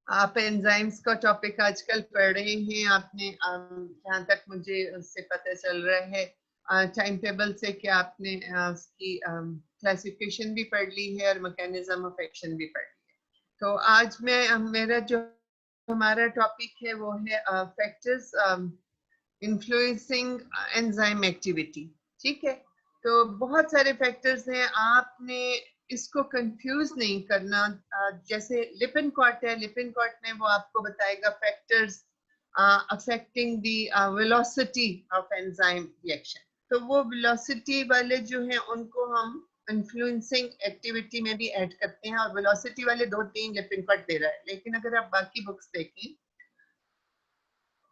आप एंजाइम्स का टॉपिक आजकल पढ़ रहे हैं। आपने जहाँ तक मुझे उससे पता चल रहा है टाइम टेबल से कि आपने उसकी क्लासिफिकेशन भी पढ़ ली है और मैकेनिज्म ऑफ एक्शन भी पढ़ ली है। तो आज मैं मेरा जो हमारा टॉपिक है वो है फैक्टर्स इन्फ्लुएंसिंग एंजाइम एक्टिविटी। ठीक है, तो बहुत सारे फैक्टर्स हैं, आपने इसको कंफ्यूज नहीं करना। जैसे लिपिनकॉट है, लिपिनकॉट में वो आपको बताएगा factors affecting the velocity of enzyme reaction. तो वो वेलोसिटी वाले जो हैं उनको हम इन्फ्लुएंसिंग एक्टिविटी में भी ऐड करते हैं, और वेलोसिटी वाले 2-3 लिपिनकॉट दे रहा है। लेकिन अगर आप बाकी बुक्स देखें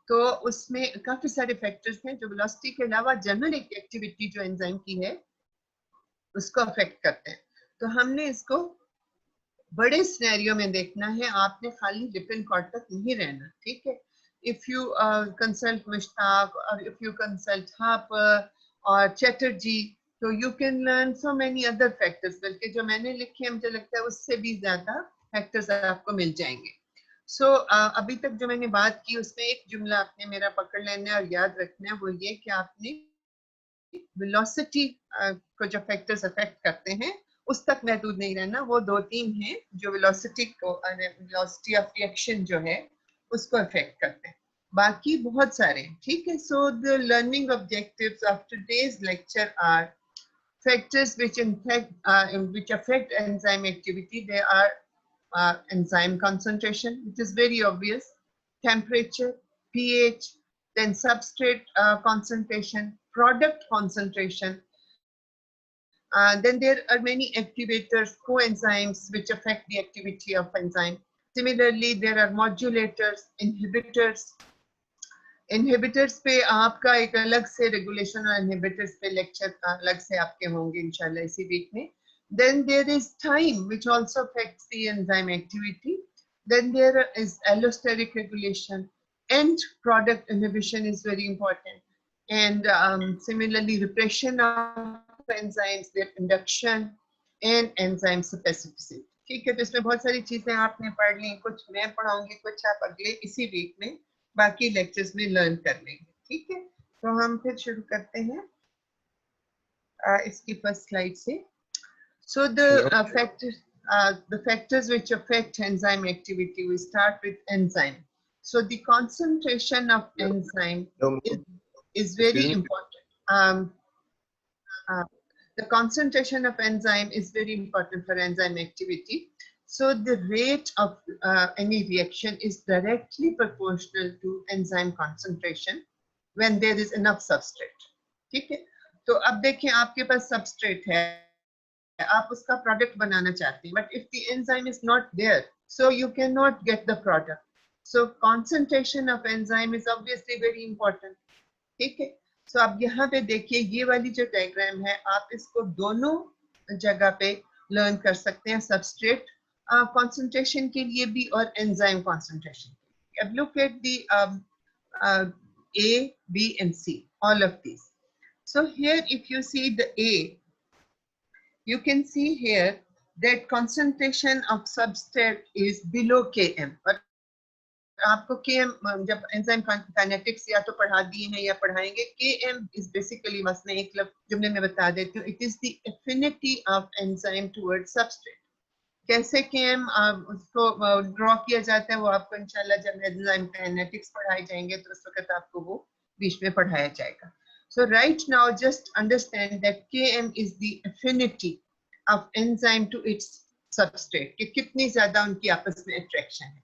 तो उसमें काफी सारे फैक्टर्स हैं जो वेलोसिटी के अलावा जनरल एक्टिविटी जो एंजाइम की है उसको अफेक्ट करते हैं। तो हमने इसको बड़े सिनेरियो में देखना है, आपने खाली लिपिनकॉट तक नहीं रहना। ठीक है, इफ यू कंसल्ट मुश्ताक और इफ यू कंसल्ट हार्पर और चैटर्जी, तो you can learn so many other factors, बल्कि जो मैंने लिखे मुझे लगता है उससे भी ज्यादा फैक्टर्स आपको मिल जाएंगे। सो अभी तक जो मैंने बात की उसमें एक जुमला आपने मेरा पकड़ लेना है और याद रखना है, वो ये कि आपने वेलोसिटी को जो फैक्टर्स अफेक्ट करते हैं उस तक महदूद नहीं रहना। वो 2-3 हैं जो वेलोसिटी को, वेलोसिटी ऑफ रिएक्शन जो है उसको अफेक्ट करते हैं, बाकी बहुत सारे हैं। ठीक है, so the learning objectives of today's lecture are factors which affect enzyme activity. They are enzyme concentration, which is very obvious, temperature, pH, then substrate concentration, product concentration. Then there are many activators, coenzymes, which affect the activity of enzyme. Similarly, there are modulators, inhibitors. Inhibitors पे आपका एक अलग से regulation और inhibitors पे lecture अलग से आपके होंगे इंशाल्लाह इसी वीक में. Then there is time which also affects the enzyme activity. Then there is allosteric regulation, and product inhibition is very important. And similarly repression of enzymes, their induction and enzyme specificity. ठीक है, तो इसमें बहुत सारी चीजें आपने पढ़ ली, कुछ मैं पढ़ाऊंगी, कुछ आप अगले इसी वीक में बाकी लेक्चर्स में लर्न कर लेंगे. ठीक है, तो हम फिर शुरू करते हैं इसकी फर्स्ट स्लाइड से. सो the factors which affect enzyme activity, we start with enzyme. So the concentration of enzyme is very important. The concentration of enzyme is very important for enzyme activity. So the rate of any reaction is directly proportional to enzyme concentration when there is enough substrate. ठीक है, तो अब देखें आपके पास substrate है, आप उसका product बनाना चाहते हैं, but if the enzyme is not there, so you cannot get the product. So concentration of enzyme is obviously very important. ठीक है, तो अब यहाँ पे देखिए ये वाली जो डायग्राम है, आप इसको दोनों जगह पे लर्न कर सकते हैं, सबस्ट्रेट concentration के लिए भी और enzyme concentration के लिए. अब look at the A, B and C, all of these. So here if you see the A, you can see here that concentration of substrate is below Km. और आपको Km जब enzyme kinetics या तो पढ़ा दिए हैं या पढ़ाएंगे, Km इज बेसिकली, बस मैं एक जुमले में बता देती हूँ, it is the affinity of enzyme towards substrate. कैसे Km उसको ड्रॉ किया जाता है वो आपको इंशाल्लाह जब एंजाइम काइनेटिक्स पढ़ाए जाएंगे तो उस वक्त आपको वो बीच में पढ़ाया जाएगा. So right now just understand that Km is the affinity of enzyme to its substrate, कि कितनी ज्यादा उनकी आपस में अट्रैक्शन है.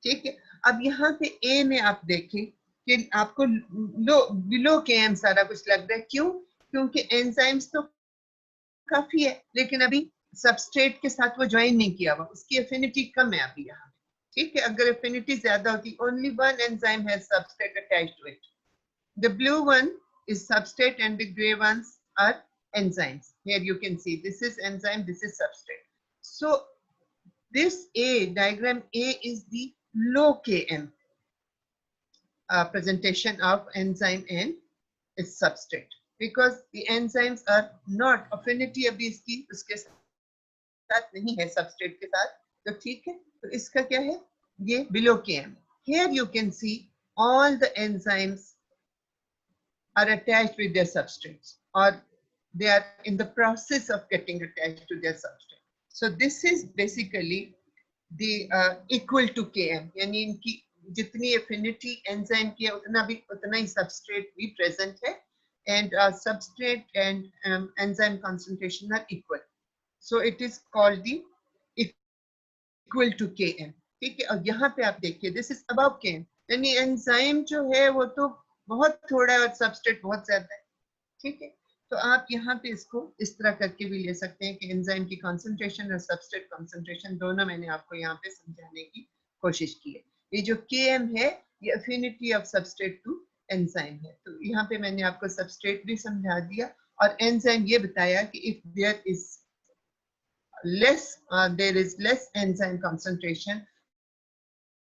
ठीक है, अब यहाँ पे ए में आप देखें कि आपको बिलो Km सारा कुछ लग रहा है. क्यों? क्योंकि एंजाइम्स तो काफी है लेकिन अभी सबस्ट्रेट के साथ वो ज्वाइन नहीं किया हुआ, उसकी एफिनिटी कम है अभी यहाँ. ठीक है, अगर एफिनिटी ज्यादा होती, only one enzyme has substrate attached to it. The blue one is substrate and the grey ones are enzymes. Here you can see this is enzyme, this is substrate. So this A, diagram A is the low Km presentation of enzyme and its substrate, because the enzymes are not affinity अभी इसकी उसके साथ नहीं है, substrate के साथ. तो ठीक है, तो इसका क्या है, ये below Km. Here you can see all the enzymes are attached with their substrates, or they are in the process of getting attached to their substrate. So this is basically the equal to Km, यानी इनकी जितनी affinity enzyme की है उतना ही substrate भी present है, and substrate and enzyme concentration are equal. So it is called the equal to Km. ठीक है, और यहाँ पे आप देखिए this is above Km, यानी enzyme जो है वो तो बहुत थोड़ा है और substrate बहुत ज्यादा है. ठीक है, तो आप यहाँ पे इसको इस तरह करके भी ले सकते हैं कि एंजाइम की कंसंट्रेशन और सबस्ट्रेट कंसंट्रेशन दोनों मैंने आपको यहाँ पे समझाने की कोशिश की है. ये जो Km है ये affinity of substrate to enzyme है. तो यहाँ पे मैंने आपको सबस्ट्रेट भी समझा दिया और एंजाइम ये बताया कि if there is less enzyme concentration,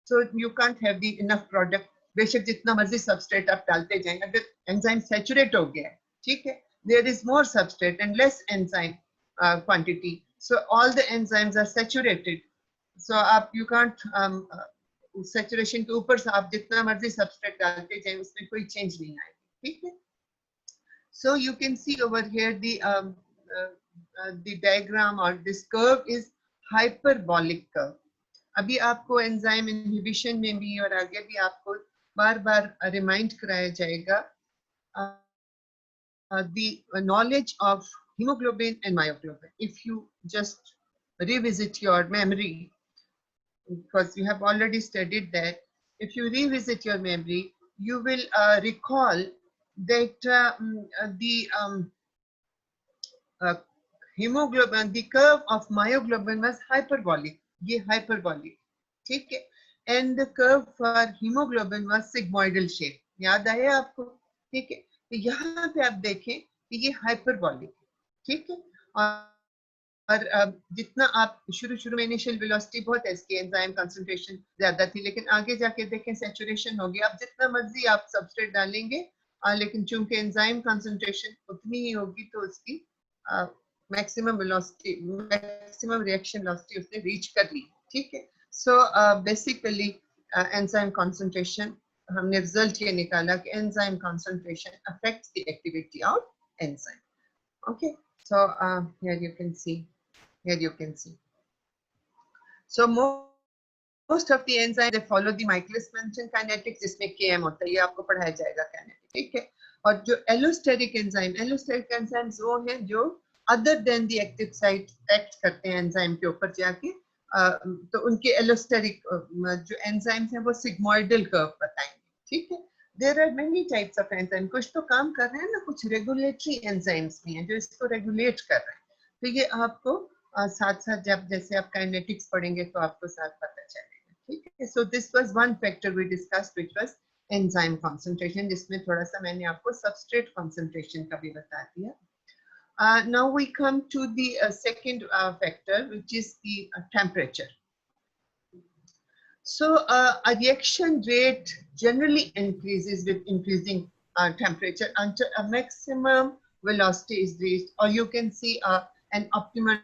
so you can't have the enough product. बेशक जितना मर्जी सबस्ट्रेट आप डालते जाएं, अगर एंजाइम सैचुरेट हो गया है, ठीक है, there is more substrate and less enzyme quantity, so all the enzymes are saturated, so आप you can't saturation के ऊपर से आप जितना मर्जी सबस्ट्रेट डालते जाएं उसमें कोई चेंज नहीं आएगी. ठीक है, so you can see over here the diagram or this curve is hyperbolic curve. अभी आपको एंजाइम इनहिबिशन में भी और आगे भी आपको बार बार रिमाइंड कराया जाएगा the knowledge of hemoglobin and myoglobin. If you just revisit your memory, because you have already studied that, if you revisit your memory, you will recall that the hemoglobin, the curve of myoglobin was hyperbolic. ये hyperbolic, ठीक है, and the curve for hemoglobin was sigmoidal shape. याद आया आपको? ठीक है, तो यहाँ पे आप देखें कि ये हाइपरबॉलिक है. ठीक है, और जितना आप शुरू में इनिशियल वेलोसिटी बहुत है इसकी, एंजाइम कंसंट्रेशन ज्यादा थी, लेकिन आगे जाके देखें सैचुरेशन हो गया. अब जितना मर्जी आप सबस्ट्रेट डालेंगे, लेकिन चूंकि एंजाइम कंसंट्रेशन उतनी ही होगी तो उसकी maximum velocity, maximum reaction velocity उसने रीच कर ली. ठीक है, सो बेसिकली एंजाइम कंसंट्रेशन, हमने रिजल्ट ये निकाला कि enzyme concentration affects the activity of enzyme. Okay, so here you can see, so most of the enzymes they follow the Michaelis-Menten kinetics, जिसमें Km होता है, ये आपको पढ़ाया जाएगा kinetic. ठीक है, और जो एलोस्टेरिक एंजाइम्स वो हैं जो other than the active site act करते हैं एंजाइम के ऊपर जाके, तो उनके एलोस्टेरिक जो एंजाइम्स हैं वो सिग्मोइडल कर्व बताएंगे. ठीक है, there are many types of enzyme. कुछ तो काम कर रहे हैं ना, कुछ रेगुलेटरी एंजाइम्स भी हैं जो इसको रेगुलेट कर रहे हैं. तो ये आपको साथ साथ जब जैसे आप काइनेटिक्स पढ़ेंगे तो आपको साथ पता चलेगा. ठीक है, so this was one factor we discussed which was enzyme concentration, जिसमें थोड़ा सा मैंने आपको सबस्ट्रेट कंसंट्रेशन का भी बता दिया. Now we come to the second factor, which is the temperature. So a reaction rate generally increases with increasing temperature until a maximum velocity is reached, or you can see an optimal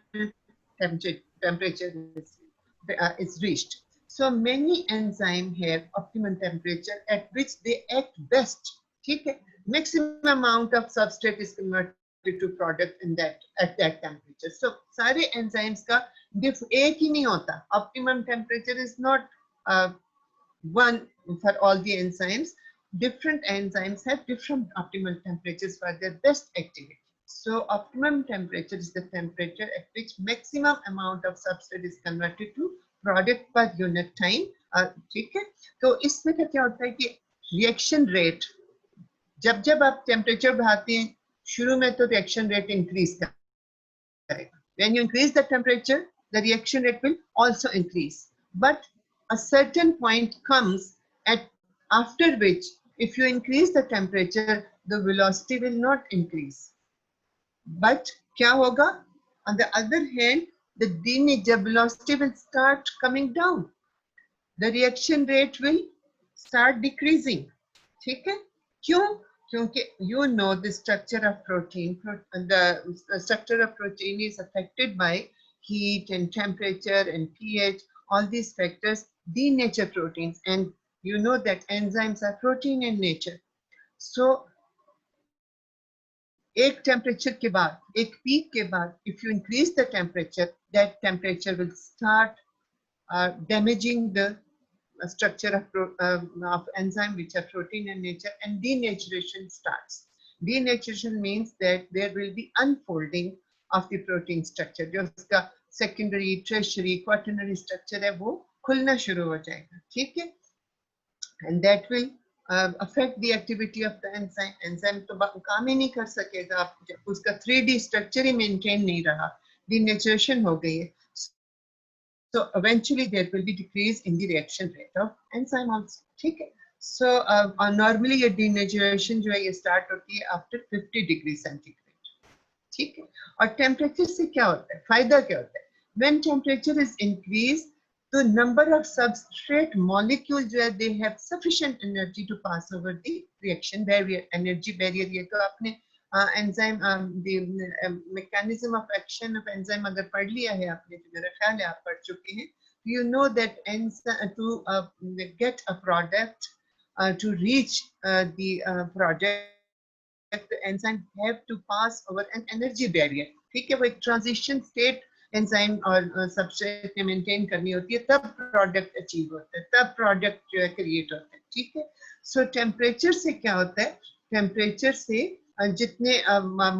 temperature is reached. So many enzymes have optimal temperature at which they act best. ठीक है, maximum amount of substrate is converted to product in that at that temperature. So सारे enzymes का diff एक ही नहीं होता. Optimum temperature is not one for all the enzymes. Different enzymes have different optimal temperatures for their best activity. So optimum temperature is the temperature at which maximum amount of substrate is converted to product per unit time. ठीक है, तो इसमें क्या होता है कि reaction rate, जब आप temperature बढ़ाते हैं शुरू में तो reaction rate increase करेगा. When you increase the temperature, the reaction rate will also increase. But a certain point comes at after which, if you increase the temperature, the velocity will not increase. But क्या होगा? On the other hand, the velocity will start coming down. The reaction rate will start decreasing. ठीक है? क्यों? क्योंकि you know the structure of protein. The structure of protein is affected by heat and temperature and pH. All these factors denature proteins, and you know that enzymes are protein in nature. So एक temperature के बाद, एक peak के बाद, if you increase the temperature, that temperature will start damaging the structure of enzyme which are protein in nature, and denaturation starts. Denaturation means that there will be unfolding of the protein structure. जो उसका secondary, tertiary, quaternary structure है वो खुलना शुरू हो जाएगा, ठीक है? And that will affect the activity of the enzyme. Enzyme तो काम ही नहीं कर सकेगा, उसका 3D structure ही maintain नहीं रहा, denaturation हो गई है. So eventually there will be decrease in the reaction rate of enzyme also, ठीक है? So normally ये denaturation जो है ये start होती है after 50 degree centigrade, ठीक है? और temperature से क्या होता है, फायदा क्या होता है? When temperature is increased, the number of substrate molecules जो है they have sufficient energy to pass over the reaction barrier. Energy barrier ये तो आपने enzyme the mechanism of action of enzyme अगर पढ़ लिया है आपने, तो मेरा ख्याल है आप पढ़ चुके हैं. You know that enzyme to get a product to reach the product, the enzyme have to pass over an energy barrier, ठीक है? वो एक transition state enzyme और substrate में maintain करनी होती है, तब product achieve होता है, तब product जो है create होता है, ठीक है? So temperature से क्या होता है? Temperature से जितने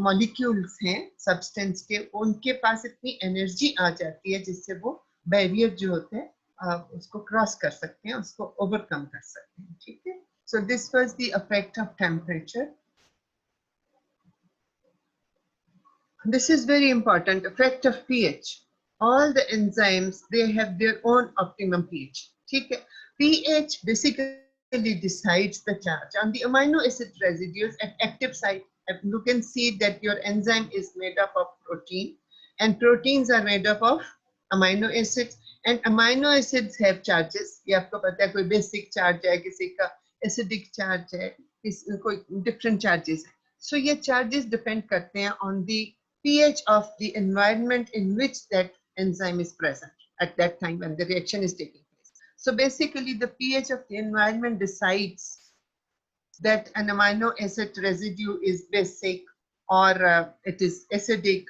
molecules हैं substance के, उनके पास इतनी energy आ जाती है जिससे वो barrier जो होते हैं उसको cross कर सकते हैं, उसको overcome कर सकते हैं, ठीक है? So this was the effect of temperature. This is very important, effect of pH. All the enzymes, they have their own optimum pH. ठीक है? pH basically decides the charge on the amino acid residues at active site. You can see that your enzyme is made up of protein, and proteins are made up of amino acids, and amino acids have charges. ये आपको पता है, कोई basic charge है, किसी का acidic charge है, कोई different charges है. So ये charges depend करते हैं on the pH of the environment in which that enzyme is present at that time when the reaction is taking place. So basically the pH of the environment decides that an amino acid residue is basic or it is acidic.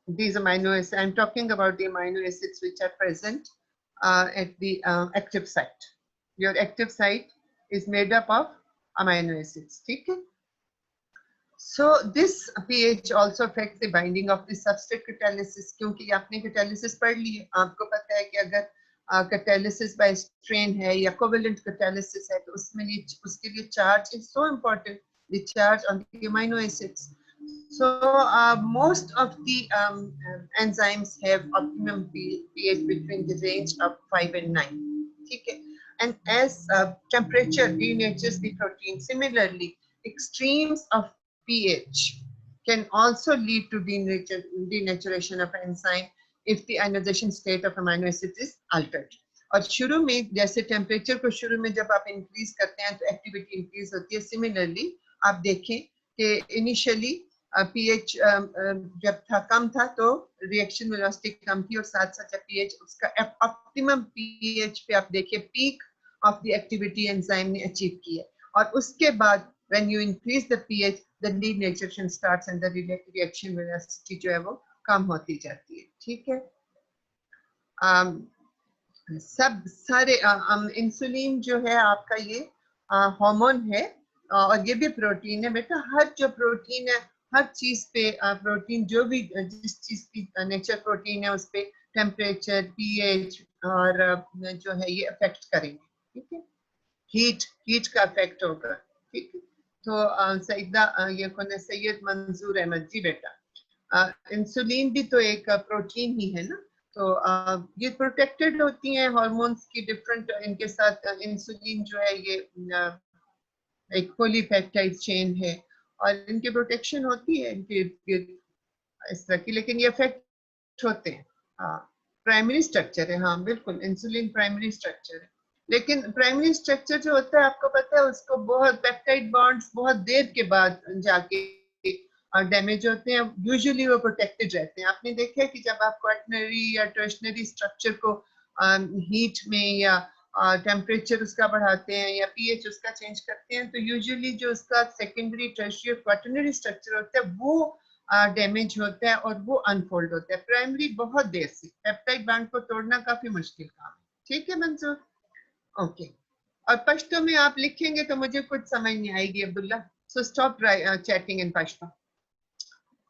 These amino acids, I'm talking about the amino acids which are present at the active site. Your active site is made up of amino acids, ठीक है? So this pH also affects the binding of the substrate catalysis, क्योंकि आपने catalysis पढ़ ली है, आपको पता है कि अगर catalysis by strain है या covalent catalysis है, तो उसमें उसके लिए charge is so important, the charge on the amino acids. So most of the enzymes have optimum pH between the range of 5 and 9, ठीक है? And as temperature denatures the protein, similarly extremes of pH can also lead to denaturation of enzyme if the ionization state of amino acids is altered. और शुरू में जैसे temperature को शुरू में जब आप इंक्रीज करते हैं तो एक्टिविटी इंक्रीज होती है. सिमिलरली आप देखें कि इनिशियली pH जब था कम था तो रिएक्शन वेलोसिटी कम थी, और साथ साथ जब pH उसका ऑप्टिमम pH पे आप देखिए peak of the activity enzyme ने अचीव किया, और उसके बाद when you increase the pH, the denaturation starts and the reaction velocity जो है वो कम होती जाती है, ठीक है? सब सारे इंसुलिन जो है आपका ये हार्मोन है और ये भी प्रोटीन है बेटा. हर जो प्रोटीन है, हर चीज पे प्रोटीन, जो भी जिस चीज की नेचर प्रोटीन है उस पे टेम्परेचर, पीएच और जो है ये अफेक्ट करेंगे, ठीक है? हीट का अफेक्ट होगा, ठीक है? तो सईदा ये कौन है? सैयद मंजूर अहमद जी बेटा, इंसुलिन भी तो एक प्रोटीन ही है ना, तो ये प्रोटेक्टेड होती हैं हार्मोन्स की डिफरेंट, इनके साथ इंसुलिन जो है ये एक पॉलीपेप्टाइड चेन है और इनकी प्रोटेक्शन होती है इनके इस तरह की, लेकिन ये इफेक्ट होते हैं. प्राइमरी स्ट्रक्चर है, हाँ बिल्कुल, इंसुलिन प्राइमरी स्ट्रक्चर है, लेकिन प्राइमरी स्ट्रक्चर जो होता है आपको पता है उसको बहुत पेप्टाइड बॉन्ड्स बहुत देर के बाद जाके डैमेज होते हैं. यूजुअली वो प्रोटेक्टेड रहते हैं. आपने देखा है कि जब आप क्वाटरनरी या टर्शनरी स्ट्रक्चर को हीट में या टेम्परेचर उसका बढ़ाते हैं या पीएच उसका चेंज करते हैं, तो यूजुअली जो उसका सेकेंडरी टर्शियरी क्वाटरनरी स्ट्रक्चर होता है वो डैमेज होता है और वो अनफोल्ड होता है। प्राइमरी बहुत देर से पेप्टाइड बांड को तोड़ना काफी मुश्किल काम है। ठीक है मंसूर? ओके। और पश्तो में आप लिखेंगे तो मुझे कुछ समझ नहीं आएगी अब्दुल्ला, सो स्टॉप चैटिंग इन पश्तो।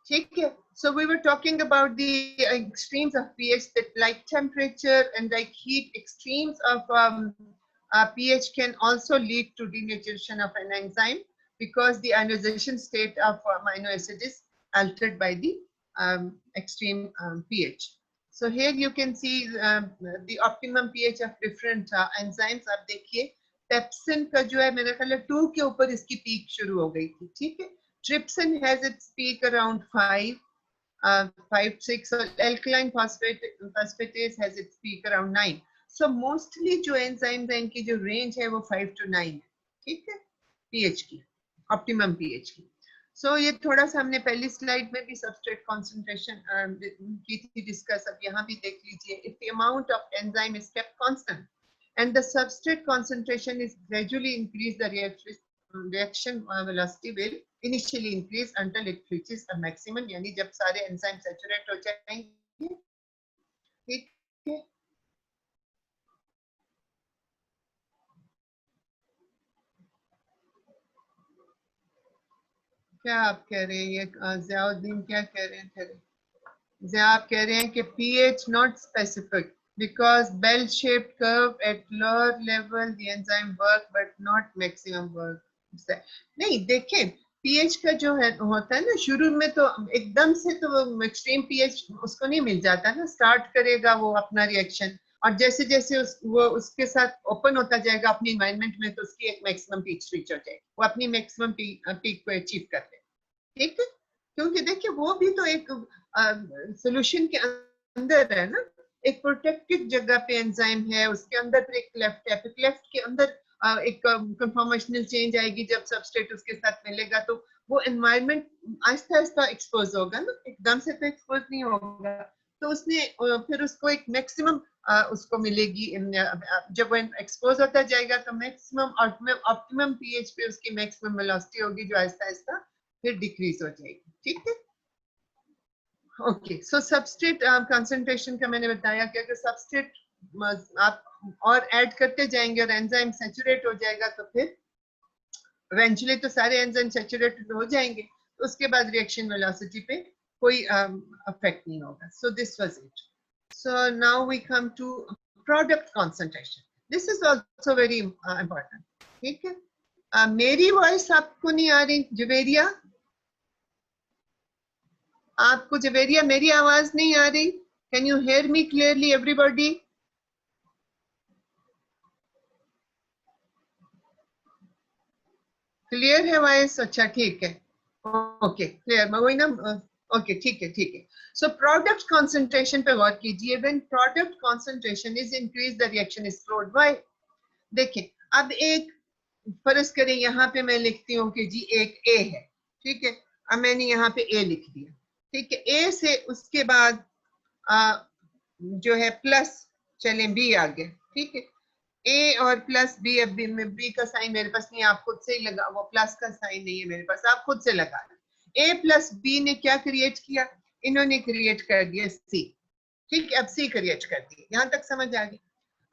ठीक है? So we were talking about the extremes of pH, that like temperature and like heat, extremes of pH can also lead to denaturation of an enzyme because the ionization state of amino acid is altered by the extreme pH. So here you can see the optimum pH of different enzymes. आप देखिए pepsin का जो है मेरे ख्याल 2 के ऊपर इसकी पीक शुरू हो गई थी। ठीक है? Trypsin has its peak around 5, 5, 6, or alkaline phosphatase has its peak around 9. So mostly जो enzymes हैं इनकी जो range है वो 5 to 9 है। ठीक है? pH की, optimum pH की। So ये थोड़ा सा हमने पहली स्लाइड में भी substrate concentration की थी discuss, अब यहाँ भी देख लीजिए। If the amount of enzyme is kept constant and the substrate concentration is gradually increased, the reaction velocity will initially increase until it reaches a maximum, यानी जब सारे एंजाइम सैचुरेट हो जाएंगे। ठीक है? क्या आप कह रहे हैं? ये ज़ियाउद्दीन क्या कह रहे हैं? ज़िया आप कह रहे हैं कि pH not specific because bell-shaped curve at lower level the enzyme work but not maximum work. नहीं देखें, पीएच का जो है होता है ना, शुरू में तो एकदम से तो एक्सट्रीम पीएच उसको नहीं मिल जाता ना, स्टार्ट करेगा वो अपना रिएक्शन और जैसे जैसे वो उसके साथ ओपन होता जाएगा अपनी एनवायरनमेंट में तो उसकी एक मैक्सिमम पीक रीच हो जाएगी, वो अपनी मैक्सिमम पीक को अचीव कर ले। ठीक है? क्योंकि देखिए वो भी तो एक सोल्यूशन के अंदर है ना, एक प्रोटेक्टेड जगह पे एंजाइम है, उसके अंदर फिर एक क्लेफ्ट है, फिर क्लेफ्ट के अंदर एक कंफॉर्मेशनल चेंज आएगी जब सबस्ट्रेट उसके साथ मिलेगा तो वो एनवायरनमेंट आहिस्ता आहिस्ता एक्सपोज होगा ना, एकदम से तो एक्सपोज नहीं होगा। तो उसने फिर उसको एक मैक्सिमम उसको मिलेगी, जब वो एक्सपोज होता जाएगा तो मैक्सिमम ऑप्टिमम पीएच पे उसकी मैक्सिमम वेलोसिटी होगी जो आहिस्ता आहिस्ता फिर डिक्रीज हो जाएगी। ठीक है? ओके, सो सबस्ट्रेट कंसंट्रेशन का मैंने बताया कि अगर सबस्ट्रेट आप और ऐड करते जाएंगे और एंजाइम सैचुरेट हो जाएगा तो फिर इवेंचुअली तो सारे एंजाइम सैचुरेटेड हो जाएंगे, तो उसके बाद रिएक्शन वेलोसिटी पे कोई अफेक्ट नहीं होगा। So this was it. So now we come to product concentration. This is also very important. ठीक है? मेरी वॉइस आपको नहीं आ रही जुवेरिया? आपको जवेरिया मेरी आवाज नहीं आ रही? Can you hear me clearly everybody? Clear है वॉइस? अच्छा ठीक है, ओके क्लियर। मैं वही ना, ओके ठीक है ठीक है। सो प्रोडक्ट कंसंट्रेशन पे गौर कीजिए। When product concentration is increase the reaction is slowed. Why? देखिए अब एक फर्ज करें यहाँ पे मैं लिखती हूँ कि जी एक ए है। ठीक है? अब मैंने यहाँ पे ए लिख दिया। ठीक है? ए से उसके बाद जो है प्लस, चलें बी आ गया। ठीक है? ए और प्लस बी, अब बी का साइन मेरे पास नहीं, आप खुद से ही लगा, वो प्लस का साइन नहीं है मेरे पास, आप खुद से लगा। ए प्लस बी ने क्या क्रिएट किया? इन्होंने क्रिएट कर दिया सी। ठीक है? अब सी क्रिएट कर दिया, यहां तक समझ आ गई।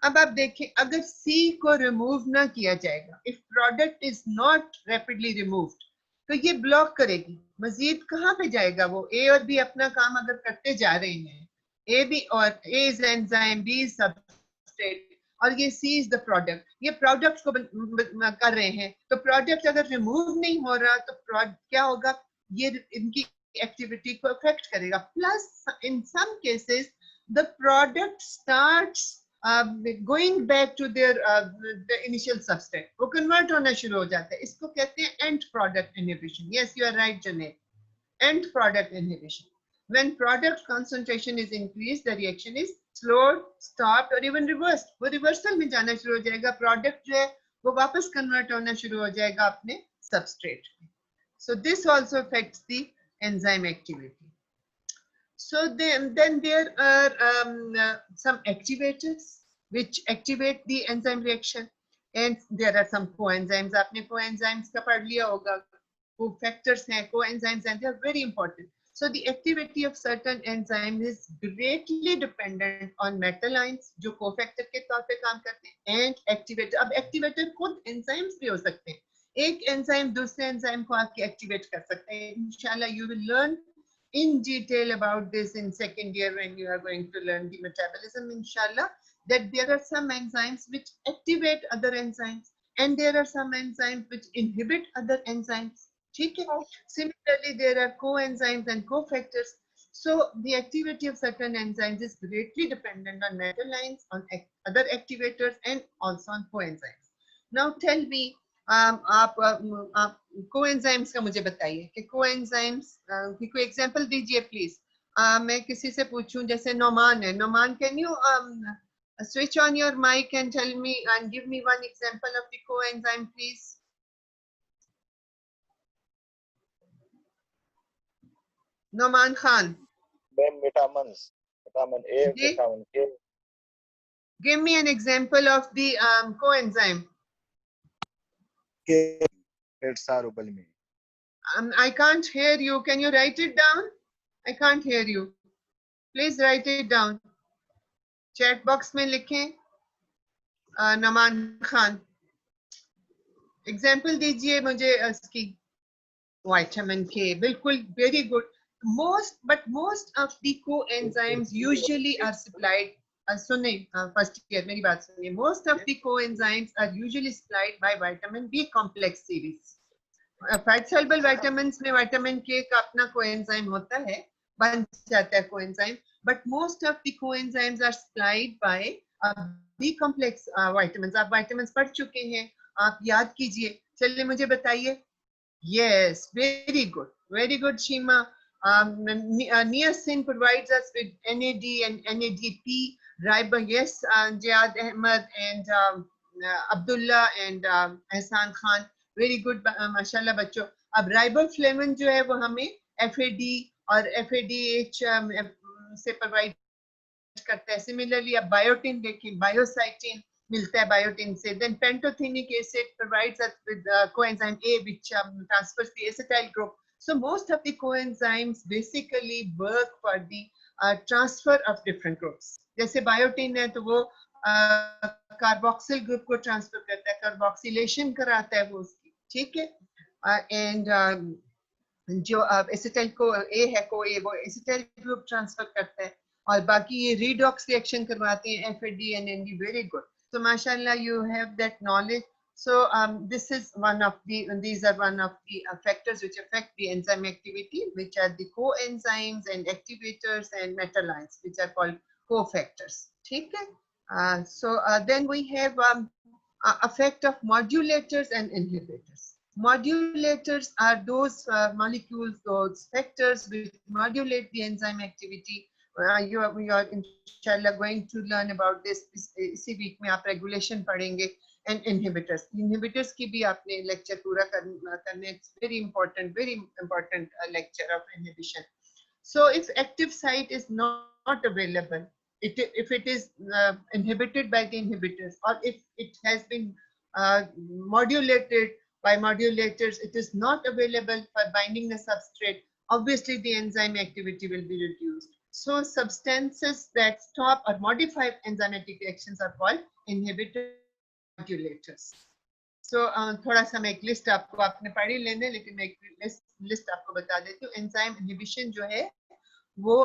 अब आप देखें, अगर सी को रिमूव ना किया जाएगा, if product is not rapidly removed, तो ये ब्लॉक करेगी। मजीद कहाँ पे जाएगा वो? ए और बी अपना काम अगर करते जा रहे हैं, ए बी और A is enzyme, B is substrate और ये सी इज द प्रोडक्ट, ये प्रोडक्ट को कर रहे हैं, तो प्रोडक्ट अगर रिमूव नहीं हो रहा तो क्या होगा? ये इनकी एक्टिविटी को अफेक्ट करेगा। Plus in some cases the product starts going back to their initial substrate, वो कन्वर्ट होना शुरू हो जाता है। इसको कहते हैं end product inhibition. Yes you are right Janeb, end product inhibition. When product concentration is increased, the reaction is slowed, stopped or even reversed. वो रिवर्सल में जाना शुरू हो जाएगा, प्रोडक्ट जो है वो वापस कन्वर्ट होना शुरू हो जाएगा अपने सबस्ट्रेट में। So this also affects the enzyme activity. So then there are some activators. which activate the enzyme reaction, and there are some coenzymes. आपने coenzymes का पढ़ लिया होगा, cofactors हैं, coenzymes, and they are very important. So the activity of certain enzymes is greatly dependent on metal ions जो cofactor के तौर पे काम करते हैं, and activator. अब activator खुद enzymes भी हो सकते हैं, एक enzyme दूसरे enzyme को आके activate कर सकते हैं. Inshallah you will learn in detail about this in second year when you are going to learn the metabolism, inshallah, that there are some enzymes which activate other enzymes and there are some enzymes which inhibit other enzymes. Okay? Similarly, there are coenzymes and cofactors. So the activity of certain enzymes is greatly dependent on metal ions, on other activators, and also on coenzymes. Now tell me, आप coenzymes का मुझे बताइए कि coenzymes की कोई example दीजिए please. मैं किसी से पूछूं, जैसे नोमान है. Noman, can you switch on your mic and tell me and give me one example of the coenzyme, please? Noman Khan. Vitamins, vitamin A, vitamin K. Give me an example of the coenzyme. K, heterosalbutamine. I can't hear you. Can you write it down? I can't hear you. Please write it down. Chat box में लिखें. Noman Khan. Example दीजिए मुझे इसकी. Vitamin K. बिल्कुल, very good. Most of the coenzymes usually are supplied. सुने, first year मेरी बात सुनिए. Most of the coenzymes are usually supplied by vitamin B complex series. Fat soluble vitamins में vitamin K का अपना कोएंजाइम होता है, बन जाता है coenzyme, but most of the coenzymes are supplied by B complex vitamins. आप विटामिन्स पढ़ चुके हैं, आप याद कीजिए. चलिए मुझे बताइए. Yes, very good Sheema. Niacin provides us with NAD and NADP. Yes, Jayad Ahmed and Abdullah and Ehsan Khan. Very good, माशाल्लाह बच्चों. अब राइबोफ्लेविन जो है वो हमें FAD और FADH से प्रोवाइड करता है. सिमिलरली अब बायोटिन देखें, बायोसाइटिन मिलता है बायोटिन से. Then pantothenic acid provides us with coenzyme A which transfers the acetyl group. So most of the coenzymes basically work for the transfer of different groups. जैसे biotin है तो वो कार्बोक्सिल ग्रुप को transfer करता है, carboxylation कराता है वो उसकी. ठीक है. एंड जो एसिटाइल को ए है को ए वो एसिटाइल ग्रुप ट्रांसफर करता है, और बाकी ये रीडॉक्स रिएक्शन करवाते हैं FAD and NAD. Very good. So mashallah you have that knowledge. So this is these are one of the factors which affect the enzyme activity, which are the coenzymes and activators and metal ions, which are called cofactors. ठीक है. So then we have effect of modulators and inhibitors. Modulators are those molecules, those factors which modulate the enzyme activity. We are inshallah going to learn about this. इसी week में आप regulation पढ़ेंगे. And inhibitors. Inhibitors की भी आपने lecture पूरा करने. It's very important lecture of inhibition. So if active site is not available, if it is inhibited by the inhibitors, or if it has been modulated by modulators, it is not available for binding the substrate, obviously the enzyme activity will be reduced. So substances that stop or modify enzymatic reactions are called inhibitors, modulators. So थोड़ा सा मैं एक list आपको, आपने पढ़ी लेने, लेकिन मैं एक लिस्ट आपको बता देती हूँ. एंजाइम इनहिबिशन जो है वो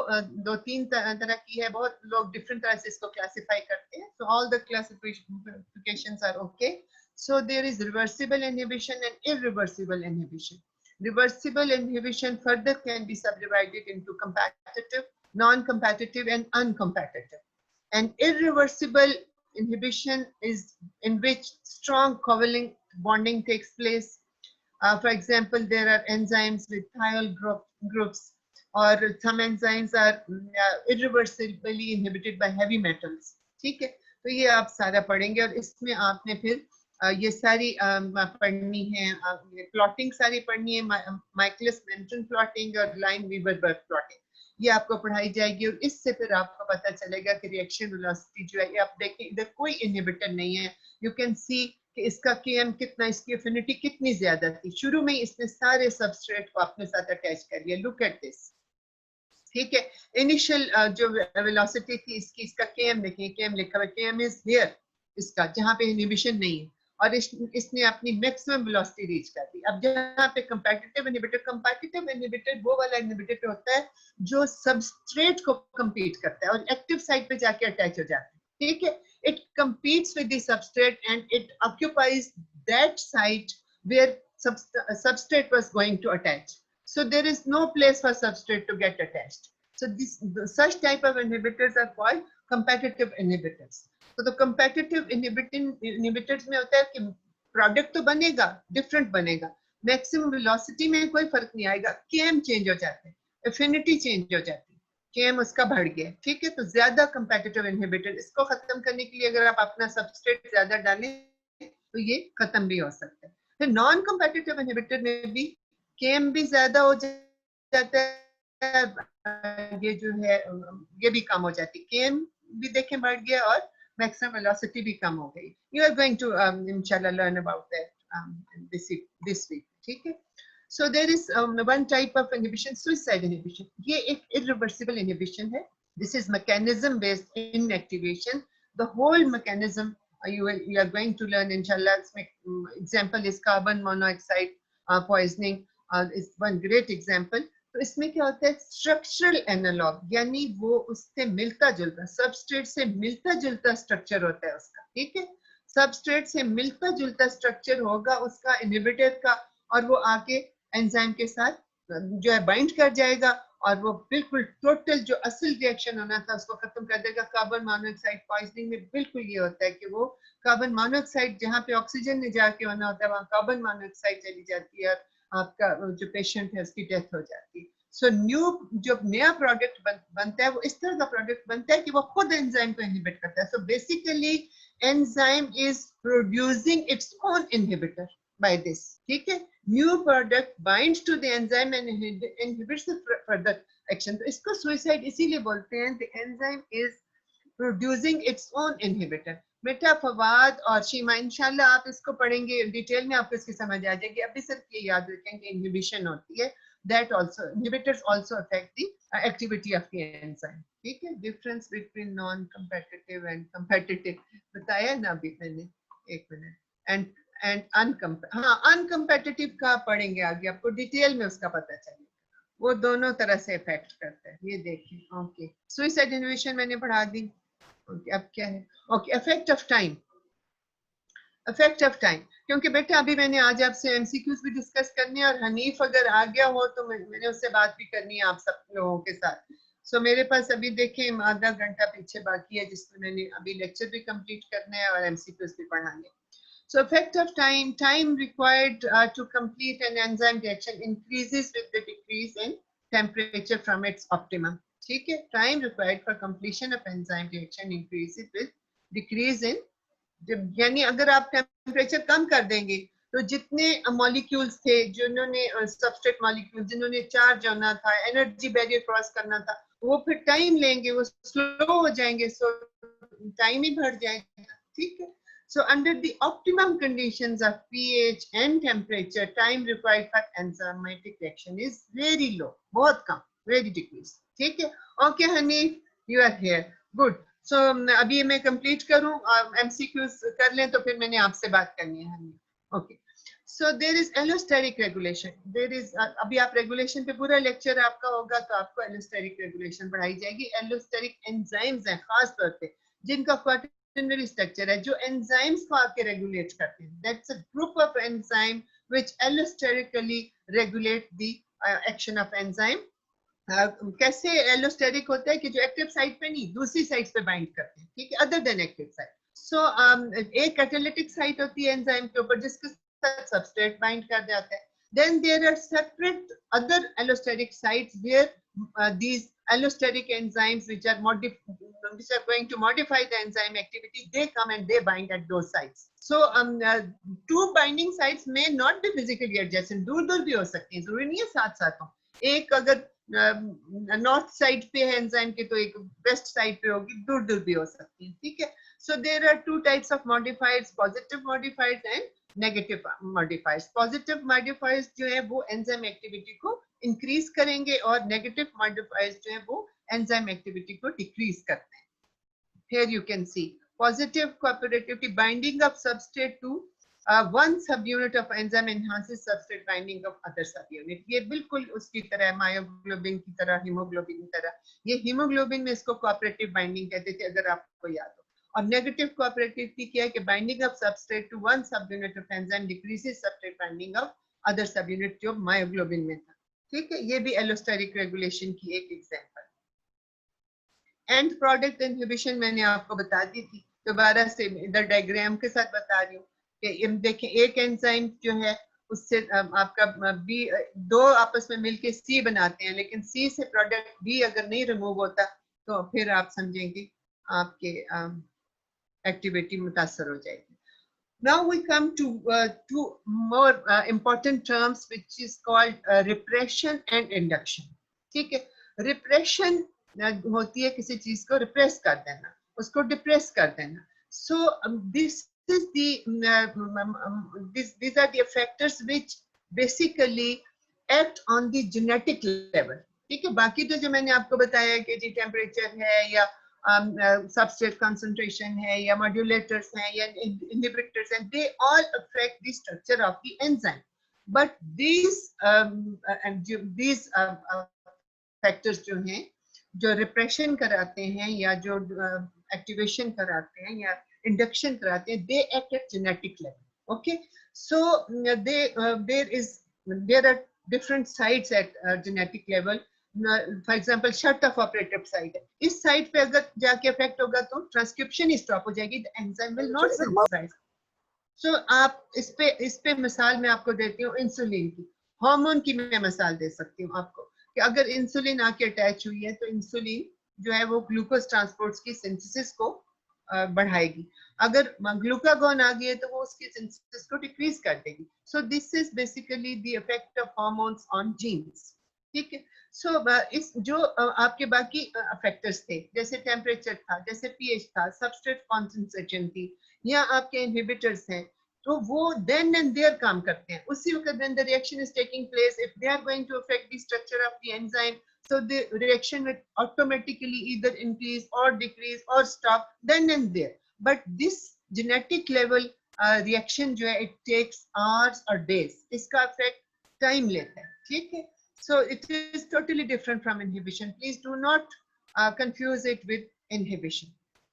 दो तीन तरह की है. बहुत लोग डिफरेंट तरह से इसको क्लासिफाई करते हैं. So all the classifications are okay. So there is reversible inhibition and irreversible inhibition. Reversible inhibition further can be subdivided into competitive, non-competitive, and uncompetitive. And irreversible inhibition is in which strong covalent bonding takes place. For example, there are enzymes with thiol groups, or some enzymes are irreversibly inhibited by heavy metals. ठीक है. तो ये आप सारा पढ़ेंगे, और इसमें आपने फिर ये सारी पढ़नी है, प्लॉटिंग सारी पढ़नी है, माइकलिस मेंटन प्लॉटिंग और लाइन वीवर बर्ग प्लॉटिंग. ये आपको पढ़ाई जाएगी और इससे फिर आपको पता चलेगा कि रिएक्शन वेलोसिटी जो है, ये आप देखें इधर कोई इनहिबिटर नहीं है, यू कैन सी कि इसका केएम कितना, इसकी एफिनिटी कितनी ज्यादा थी, शुरू में इसने सारे सबस्ट्रेट को अपने साथ अटैच कर लिया, लुक एट दिस, ठीक है। इनिशियल जो वेलोसिटी थी इसकी, इसका केएम देखिए, केएम लिखा हुआ, केएम इज हियर, इसका जहां पे इनहिबिशन नहीं है, और इसने अपनी मैक्सिमम वेलोसिटी रीच कर दी। अब जहां पे कंपेटिटिव इनहिबिटर वो वाला इनहिबिटर होता है जो सबस्ट्रेट को compete करता है और एक्टिव साइट पे जाके अटैच हो जाता है, ठीक है। It competes with the substrate and it occupies that site where substrate was going to attach. So there is no place for substrate to get attached. So such type of inhibitors are called competitive inhibitors. तो competitive inhibitors में होता है कि product तो बनेगा, different बनेगा, maximum velocity में कोई फर्क नहीं आएगा, केएम चेंज हो जाते हैं, एफिनिटी चेंज हो जाती है, केएम उसका बढ़ गया, ठीक है। तो ज्यादा कंपेटिटिव इनहिबिटर, इसको खत्म करने के लिए अगर आप अपना सबस्ट्रेट ज्यादा डालें तो ये खत्म भी हो सकता है। फिर नॉन कंपेटिटिव इनहिबिटर में भी केएम भी ज्यादा हो जाता है, ये जो है ये भी कम हो जाती है, केएम भी देखें बढ़ गया और maximum velocity भी कम हो गई। You are going to inshallah learn about that this week, ठीक है। So there is one type of inhibition, suicide inhibition. ये एक irreversible inhibition है. This is mechanism based inactivation. The whole mechanism you are going to learn inshallah. Example is carbon monoxide poisoning is one great example. तो इसमें क्या होता है, structural analogue, यानी वो उससे मिलता जुलता, सबस्ट्रेट से मिलता जुलता स्ट्रक्चर होता है उसका, ठीक है। सबस्ट्रेट से मिलता जुलता स्ट्रक्चर होगा उसका इनहिबिटर का, और वो आके एंजाइम के साथ जो है बाइंड कर जाएगा और वो बिल्कुल टोटल जो असल रिएक्शन होना था उसको खत्म कर देगा। कार्बन मोनोऑक्साइड पॉइजनिंग में बिल्कुल ये होता है कि वो कार्बन मोनोऑक्साइड जहाँ पे ऑक्सीजन ने जाके होना होता है वहाँ कार्बन मोनोऑक्साइड चली जाती है, आपका जो पेशेंट है उसकी डेथ हो जाती है। सो जो नया प्रोडक्ट बनता है वो इस तरह का प्रोडक्ट बनता है कि वो खुद एंजाइम को इनहिबिट करता है। So basically enzyme is producing its own inhibitor by this, ठीक है। New product binds to the enzyme and inhibits the further action. तो इसको सुसाइड इसीलिए बोलते हैं, the enzyme is producing its own inhibitor. बेटा फवाद और शीमा इंशाल्लाह आप इसको पढ़ेंगे डिटेल में, आपको इसकी समझ आ जाएगी। अभी सिर्फ ये याद रखें कि इनहिबिशन होती है, that also inhibitors also affect the activity of the enzyme, ठीक है। difference between non competitive and competitive बताया ना अभी मैंने, एक मिनट, and uncompetitive का पढ़ेंगे आगे, आपको डिटेल में उसका पता चलेगा, वो दोनों तरह से इफेक्ट करता है। ये देखिए, ओके सुसाइड इनहिबिशन मैंने पढ़ा दी, ओके अब क्या है, okay effect of time, effect of time, क्योंकि बेटा अभी मैंने आज आपसे एमसीक्यूज भी डिस्कस करने हैं और हनीफ अगर आ गया हो तो मैंने उससे बात भी करनी है आप सब लोगों के साथ। सो मेरे पास अभी देखें आधा घंटा पीछे बाकी है जिसमें मैंने अभी लेक्चर भी कंप्लीट करने हैं और एमसीक्यूज भी पढ़ाने। So effect of time, time required to complete an enzyme reaction increases with the decrease in temperature from its optimum, ठीक है। Time required for completion of enzyme reaction increases with decrease in, यानी अगर आप temperature कम कर देंगे तो जितने molecules थे जिन्होंने सबस्ट्रेट मॉलिक्यूल जिन्होंने चार्ज होना था, एनर्जी बैरियर क्रॉस करना था, वो फिर टाइम लेंगे, वो स्लो हो जाएंगे, सो टाइम ही बढ़ जाएगा, ठीक है। So under the optimum conditions of pH and temperature, time required for enzymatic reaction is very low, बहुत कम, वेरी डिक्रीज, ठीक है। Okay Hanif, you are here, good. So अभी मैं कंप्लीट करूं, एमसीक्यूज कर लें तो फिर मैंने आपसे बात करनी है। Okay, so there is allosteric regulation, there is, अभी आप रेगुलेशन पे पूरा लेक्चर आपका होगा तो आपको एलोस्टेरिक रेगुलेशन पढ़ाई जाएगी। एलोस्टेरिक एंजाइम्स हैं खास तौर पे जिनका क्वाटर्नरी स्ट्रक्चर है, जो एंजाइम्स को आके रेगुलेट करते हैं। That's a group of enzyme which allosterically regulate the action of enzyme. कैसे एलोस्टेरिक होता है कि जो एक्टिव साइट पे नहीं दूसरी साइट पे बाइंड करते हैं, ठीक है, अदर देन एक्टिव साइट। सो एक कैटालिटिक साइट होती है एंजाइम के ऊपर जिसके साथ सबस्ट्रेट बाइंड कर जाता है। Then there are separate other allosteric sites where these allosteric enzymes which are going to modify the enzyme activity, they come and they bind at those sites. So two binding sites may not be physically adjacent, दूर दूर भी हो सकती हैं, जरूरी नहीं है साथ साथ हो। एक अगर नॉर्थ साइड पे है एंजाइम के तो एक वेस्ट साइड पे होगी, दूर दूर भी हो सकती है, ठीक है। So there are two types of modifiers, positive modifiers and negative modifiers. Positive modifiers जो है वो एंजाइम एक्टिविटी को इंक्रीज करेंगे और नेगेटिव मॉडिफायर्स जो है वो एंजाइम एक्टिविटी को डिक्रीज करते हैं। Here you can see positive cooperativity binding of substrate to one subunit of enzyme enhances substrate binding of other subunit. ये बिल्कुल उसकी तरह है, मायोग्लोबिन की तरह, हीमोग्लोबिन की तरह। ये हीमोग्लोबिन में इसको कोऑपरेटिव बाइंडिंग कहते थे, अगर आपको याद हो। और नेगेटिव कोऑपरेटिविटी क्या है कि binding of substrate to one subunit of enzyme decreases substrate binding of other subunit जो मायोग्लोबिन में था, ठीक है। ये भी एलोस्टेरिक रेगुलेशन की एक एग्जांपल। एंड प्रोडक्ट इनहिबिशन मैंने आपको बता दी थी, दोबारा से इधर डायग्राम के साथ बता रही हूँ कि देखें एक एंजाइम जो है उससे आपका बी, दो आपस में मिलके सी बनाते हैं, लेकिन सी से प्रोडक्ट बी अगर नहीं रिमूव होता तो फिर आप समझेंगे आपके एक्टिविटी मुतासर हो जाएगी। Now we come to two more important terms which is called repression and induction, ठीक है। repression होती है किसी चीज को रिप्रेस कर देना, उसको डिप्रेस कर देना। So this is these are the factors which basically act on the genetic level, ठीक है। बाकी तो जो मैंने आपको बताया कि जी टेम्परेचर है या substrate concentration है या modulators हैं या inhibitors हैं, they all affect the structure of the enzyme, but these factors जो हैं जो repression कराते हैं या जो activation कराते हैं या induction कराते हैं, they act at genetic level, okay। So there are different sites at genetic level। For example shut off operative site है, इस साइट पे अगर जाके इफेक्ट होगा तो ट्रांसक्रिप्शन ही स्टॉप हो जाएगी, the enzyme will not synthesise. सो आप इस पे मिसाल मैं आपको देती हूँ इंसुलिन की, हार्मोन की मैं मिसाल दे सकती हूँ आपको कि अगर इंसुलिन आके अटैच हुई है तो इंसुलिन जो है वो ग्लूकोज ट्रांसपोर्ट्स की सिंथेसिस को बढ़ाएगी, अगर ग्लूकागॉन आ गई है तो वो उसकी सिंथेसिस को डिक्रीज कर देगी। So this is basically the effect of hormones on jeans, ठीक है। सो इस जो आपके बाकी फैक्टर्स थे जैसे टेम्परेचर था, जैसे पीएच था, सबस्ट्रेट कॉन्सेंट्रेशन थी, या आपके इनहिबिटर्स हैं, तो वो देन एंड देयर काम करते हैं उसी वक्त when the reaction is taking place, if they are going to affect the structure of the enzyme, so the reaction will automatically either increase or decrease or stop then and there, but this genetic level reaction जो है it takes hours or days, इसका effect time लेता है, ठीक है। So it is totally different from inhibition. Please do not confuse it with inhibition.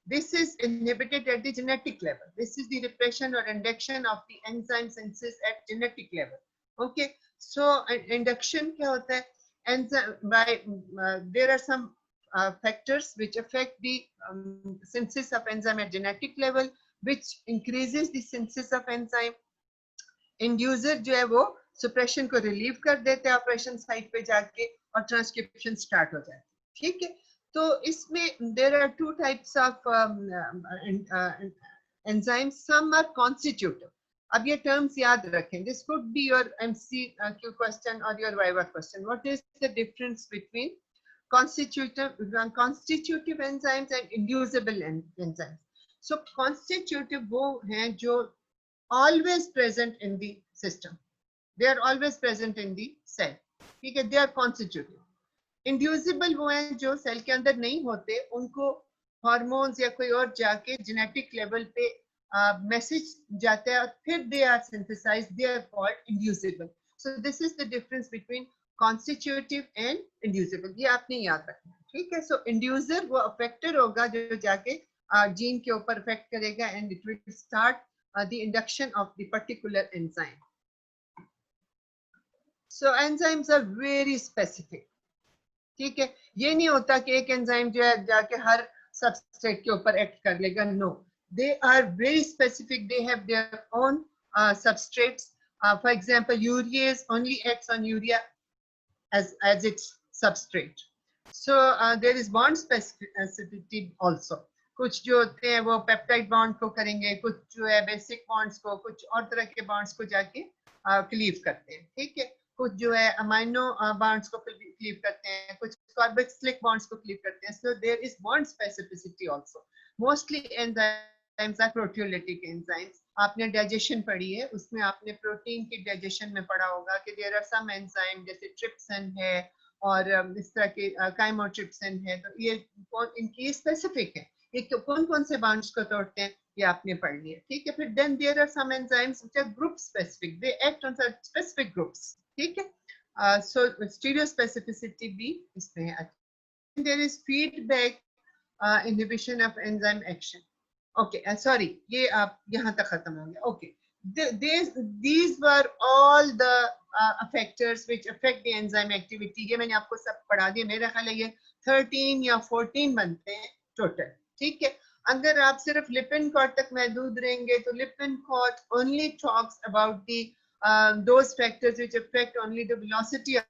This is inhibited at the genetic level. This is the repression or induction of the enzyme synthesis at genetic level. Okay. So induction क्या होता है? Enzyme there are some factors which affect the synthesis of enzyme at genetic level, which increases the synthesis of enzyme. Inducer जो है वो सुप्रेशन को relieve कर देते हैं ऑपरेशन साइट पे जाके और ट्रांसक्रिप्शन स्टार्ट हो जाती है, ठीक है। तो इसमें there are two types of enzymes, some are constitutive. अब ये टर्म्स याद रखें, this could be your MCQ question और your viva question. What is the difference between constitutive enzymes and inducible enzymes? So constitutive वो हैं जो always present in the system, they are always present in the cell, ठीक है, they are constitutive। inducible वो हैं जो cell के अंदर नहीं होते, उनको हार्मोन्स या कोई और जाके जेनेटिक लेवल पे मैसेज जाता है और फिर they are synthesized, they are called inducible। so this is the difference between constitutive and inducible, ये आपने याद रखना, ठीक है। so inducer वो अफेक्टर होगा जो जाके जीन के ऊपर अफेक्ट करेगा and it will start the induction of the particular enzyme। So enzymes are very specific, ठीक है। ये नहीं होता कि एक एंजाइम जो है जाके हर सबस्ट्रेट के ऊपर एक्ट कर लेगा, no, they are very specific, they have their own substrates। For example, urease only acts on urea as its substrate। So there is bond specificity also। कुछ जो होते हैं वो पेप्टाइड बॉन्ड को करेंगे, कुछ जो है बेसिक बॉन्ड्स को, कुछ और तरह के बॉन्ड्स को जाके क्लीव करते हैं, ठीक है। कुछ जो है अमाइनो बॉन्ड्स को क्लीव करते हैं, कुछ कार्बोक्सिलिक बॉन्ड्स को क्लीव करते हैं. So there is bond specificity also. Mostly enzymes are proteolytic enzymes. आपने डाइजेशन पढ़ी है, उसमें आपने प्रोटीन की डाइजेशन में पढ़ा होगा कि देयर आर सम एंजाइम जैसे ट्रिप्सिन है और इस तरह के काइमोट्रिप्सिन है. तो ये इनकी स्पेसिफिक है, ये कौन कौन से बॉन्ड्स को तोड़ते हैं ये आपने पढ़ लिया. ठीक है. फिर then there are some enzymes which are group specific, they act on specific groups. ठीक है. सो स्टीरियो स्पेसिफिसिटी भी इसमें है. There is feedback inhibition of enzyme action. Okay, sorry, ये आप यहाँ तक खत्म हो गया. Okay, these were all the factors which affect the enzyme activity. ये मैंने आपको सब पढ़ा दिया. मेरा ख्याल है ये 13 या 14 बनते हैं टोटल. ठीक है. अगर आप सिर्फ लिपिन-कॉर्ट तक महदूद रहेंगे तो लिपिन-कॉर्ट only talks about the those factors which affect only the velocity of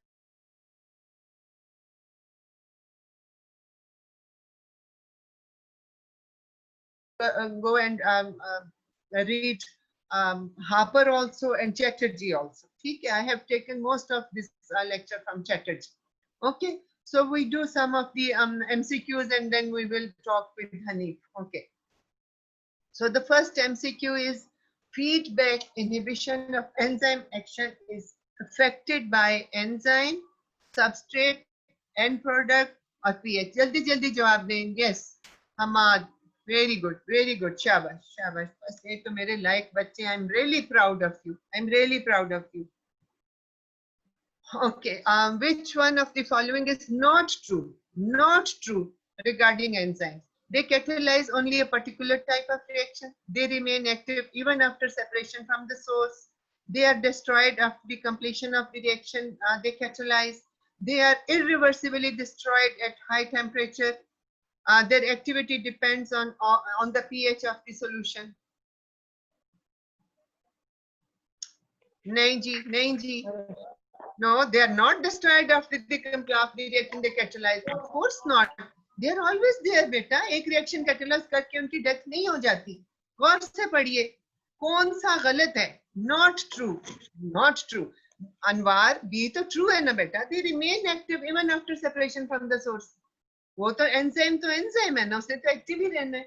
go and read Harper also and Chatterjee also. Okay, I have taken most of this lecture from Chatterjee. Okay, so we do some of the MCQs and then we will talk with Hanif. Okay, so the first MCQ is feedback inhibition of enzyme action is affected by enzyme, substrate, end product or pH. जल्दी जल्दी जवाब दें. Yes, Hamad. Very good, very good. Shabash, shabash. बस ये तो मेरे लायक बच्चे. I'm really proud of you. I'm really proud of you. Okay, which one of the following is not true? Not true regarding enzymes. They catalyze only a particular type of reaction. They remain active even after separation from the source. They are destroyed after the completion of the reaction. They catalyze. They are irreversibly destroyed at high temperature. Their activity depends on the pH of the solution. Nahin ji, nahin ji. No, they are not destroyed after the reaction they catalyze. Of course not. They are always there, beta. एक reaction catalyze करके उनकी death नहीं हो जाती. गौर से पढ़िए. कौन सा गलत है? Not true. Not true. Anwar, ये तो true है ना बेटा. They remain active even after separation from the source. वो तो एंजाइम है ना, उसने तो एक्टिव ही रहना है.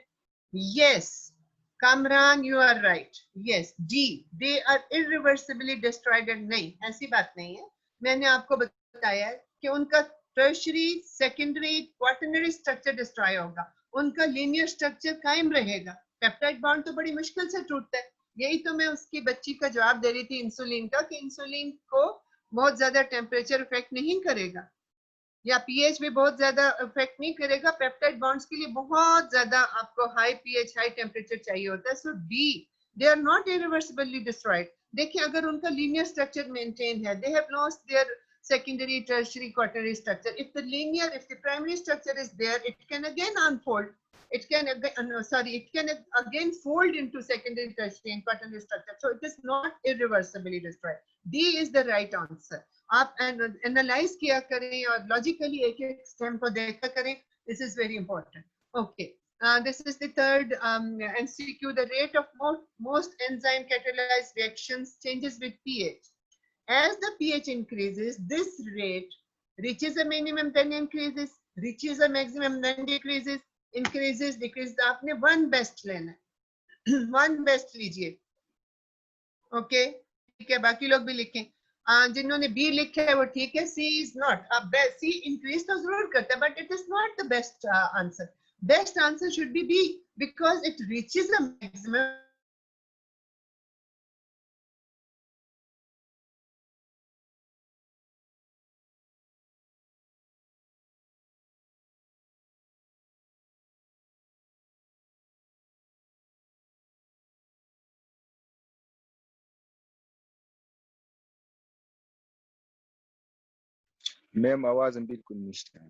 Yes, Kamran, you are right. Yes, D, they are irreversibly destroyed. नहीं, ऐसी बात नहीं है. मैंने आपको बताया कि उनका tertiary, secondary, quaternary structure destroy होगा, उनका लीनियर स्ट्रक्चर कायम रहेगा. पेप्टाइड बॉन्ड तो बड़ी मुश्किल से टूटता है. यही तो मैं उसकी बच्ची का जवाब दे रही थी इंसुलिन का, कि इंसुलिन को बहुत ज्यादा टेम्परेचर इफेक्ट नहीं करेगा या पीएच भी बहुत ज्यादा इफेक्ट नहीं करेगा. पेप्टाइड बॉन्ड्स के लिए बहुत ज्यादा आपको हाई पीएच, हाई टेम्परेचर चाहिए होता है. So the, they are not irreversibly destroyed. देखिए, अगर उनका लीनियर स्ट्रक्चर मेंटेन है, they have lost their secondary, tertiary, quaternary structure. If the primary structure is there, it can again unfold. It can again fold into secondary, tertiary, and quaternary structure. So it is not irreversibly destroyed. D is the right answer. आप analyse किया करें और logically एक एक stem को देखा करें. This is very important. Okay, this is the third MCQ. The rate of most enzyme catalyzed reactions changes with pH. As the pH increases, this rate reaches a minimum, then increases, reaches a maximum, then decreases, increases, decreases. आपने one best लेना है. one best लीजिए. Okay, ठीक है, बाकी लोग भी लिखें. जिन्होंने बी लिखा है वो ठीक है. C is not. अब सी इंक्रीज तो जरूर करता है, but it is not the best answer. Best answer should be B, because it reaches the maximum. Ma'am आवाज बिल्कुल नहीं है.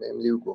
मैम लीव को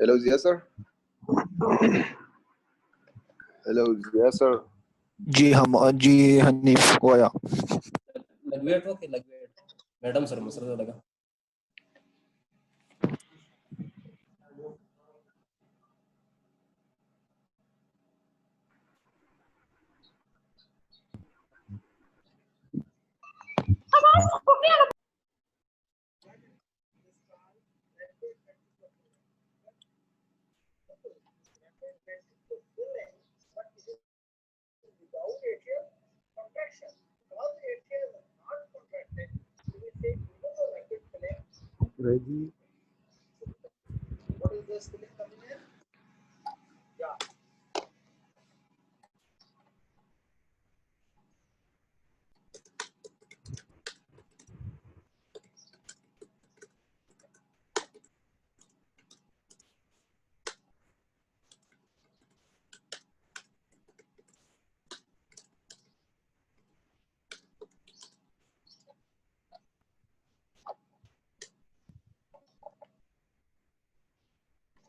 hello Jiya sir hello Jiya sir जी हम जी हनीफ गोया लगवेट ओके लगवेट मैडम सर मसला लगा रेडी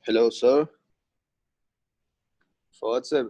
हेलो सर फौज साहब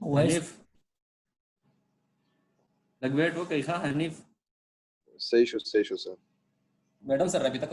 हनीफ लगवेट ओके हाँ हनीफ सही शो सर मैडम सर अभी तक